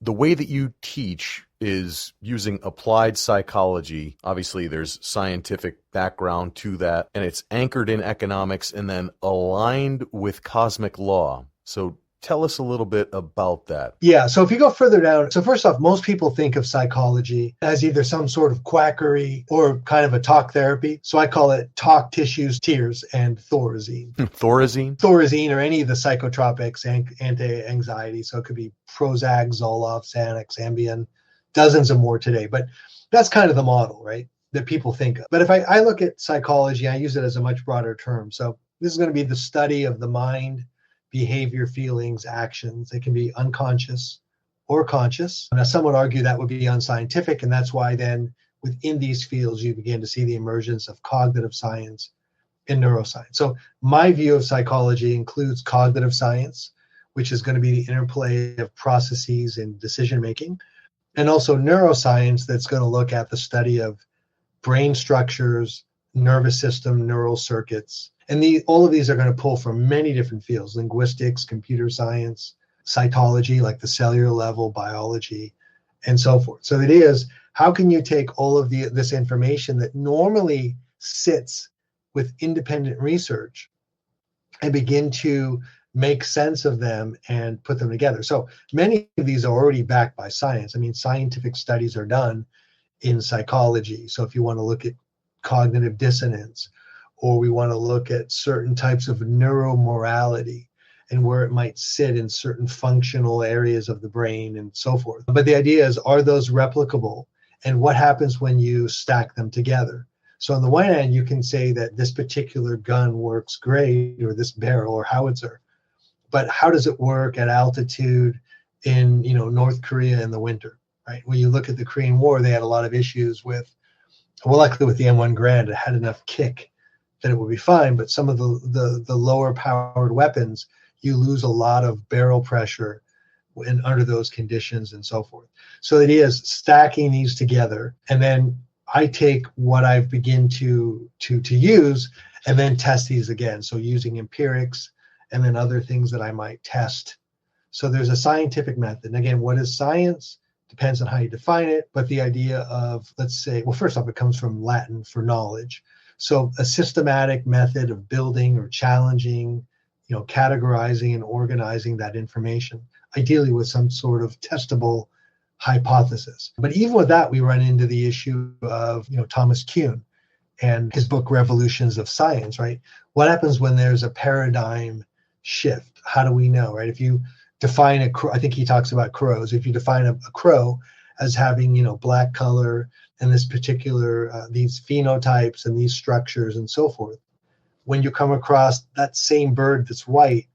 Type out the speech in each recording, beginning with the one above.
the way that you teach is using applied psychology. Obviously, there's scientific background to that, and it's anchored in economics and then aligned with cosmic law. So tell us a little bit about that. Yeah, so if you go further down, so first off, most people think of psychology as either some sort of quackery or kind of a talk therapy. So I call it talk, tissues, tears, and Thorazine. Thorazine? Thorazine or any of the psychotropics, anti-anxiety. So it could be Prozac, Zoloft, Xanax, Ambien, dozens of more today. But that's kind of the model, right, that people think of. But if I look at psychology, I use it as a much broader term. So this is going to be the study of the mind, behavior, feelings, actions. They can be unconscious or conscious. Now, some would argue that would be unscientific, and that's why then within these fields, you begin to see the emergence of cognitive science and neuroscience. So my view of psychology includes cognitive science, which is going to be the interplay of processes and decision-making, and also neuroscience that's going to look at the study of brain structures, nervous system, neural circuits. And all of these are going to pull from many different fields: linguistics, computer science, cytology, like the cellular level, biology, and so forth. So the idea is, how can you take all of this information that normally sits with independent research and begin to make sense of them and put them together? So many of these are already backed by science. I mean, scientific studies are done in psychology. So if you want to look at cognitive dissonance, or we want to look at certain types of neuromorality and where it might sit in certain functional areas of the brain and so forth. But the idea is, are those replicable? And what happens when you stack them together? So on the one hand, you can say that this particular gun works great, or this barrel or howitzer, but how does it work at altitude in North Korea in the winter, right? When you look at the Korean War, they had a lot of issues with, well, luckily with the M1 Garand, it had enough kick that it would be fine, but some of the lower powered weapons, you lose a lot of barrel pressure under those conditions and so forth. So the idea is stacking these together, and then I take what I've begin to use and then test these again. So using empirics and then other things that I might test. So there's a scientific method. And again, what is science? Depends on how you define it. But the idea of, let's say, well, first off, it comes from Latin for knowledge. So a systematic method of building or challenging, categorizing and organizing that information, ideally with some sort of testable hypothesis. But even with that, we run into the issue of, Thomas Kuhn and his book, Revolutions of Science, right? What happens when there's a paradigm shift? How do we know, right? If you define a crow, I think he talks about crows. If you define a crow as having, black color and this particular, these phenotypes and these structures and so forth, when you come across that same bird that's white,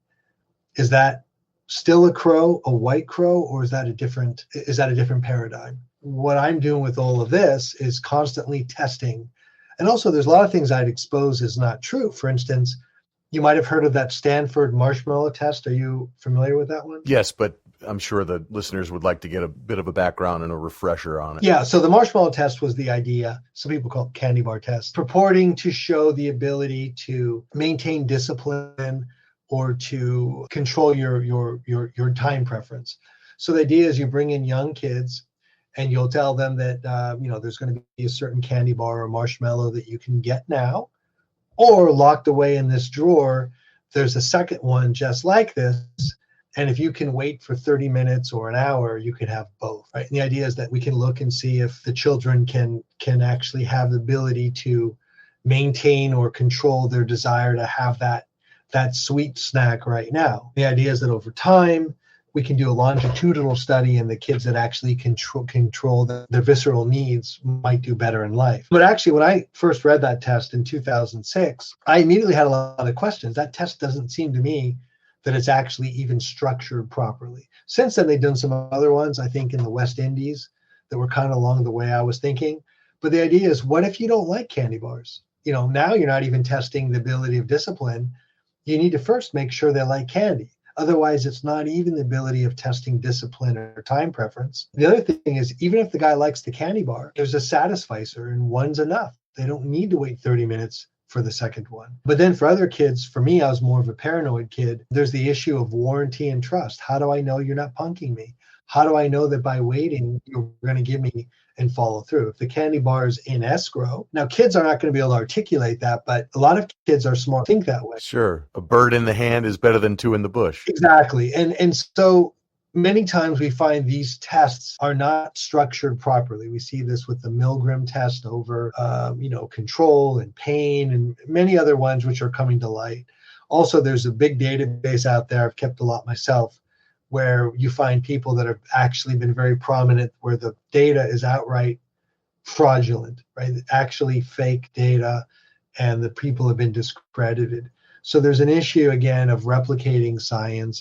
is that still a crow, a white crow, or is that a different paradigm? What I'm doing with all of this is constantly testing. And also there's a lot of things I'd expose is not true. For instance, you might have heard of that Stanford marshmallow test. Are you familiar with that one? Yes, but I'm sure the listeners would like to get a bit of a background and a refresher on it. Yeah, so the marshmallow test was the idea, some people call it candy bar test, purporting to show the ability to maintain discipline or to control your time preference. So the idea is you bring in young kids and you'll tell them that there's going to be a certain candy bar or marshmallow that you can get now, or locked away in this drawer, there's a second one just like this. And if you can wait for 30 minutes or an hour, you can have both, right? And the idea is that we can look and see if the children can actually have the ability to maintain or control their desire to have that sweet snack right now. The idea is that over time, we can do a longitudinal study, and the kids that actually control their visceral needs might do better in life. But actually, when I first read that test in 2006, I immediately had a lot of questions. That test doesn't seem to me that it's actually even structured properly. Since then, they've done some other ones, I think, in the West Indies that were kind of along the way I was thinking. But the idea is, what if you don't like candy bars? Now you're not even testing the ability of discipline. You need to first make sure they like candy. Otherwise, it's not even the ability of testing discipline or time preference. The other thing is, even if the guy likes the candy bar, there's a satisficer, and one's enough. They don't need to wait 30 minutes for the second one. But then for other kids, for me, I was more of a paranoid kid. There's the issue of warranty and trust. How do I know you're not punking me? How do I know that by waiting, you're going to give me and follow through? If the candy bar is in escrow, now kids are not going to be able to articulate that, but a lot of kids are smart, think that way. Sure. A bird in the hand is better than two in the bush. Exactly. And so many times we find these tests are not structured properly. We see this with the Milgram test over, control and pain and many other ones which are coming to light. Also, there's a big database out there, I've kept a lot myself, where you find people that have actually been very prominent where the data is outright fraudulent, right? Actually fake data, and the people have been discredited. So there's an issue, again, of replicating science.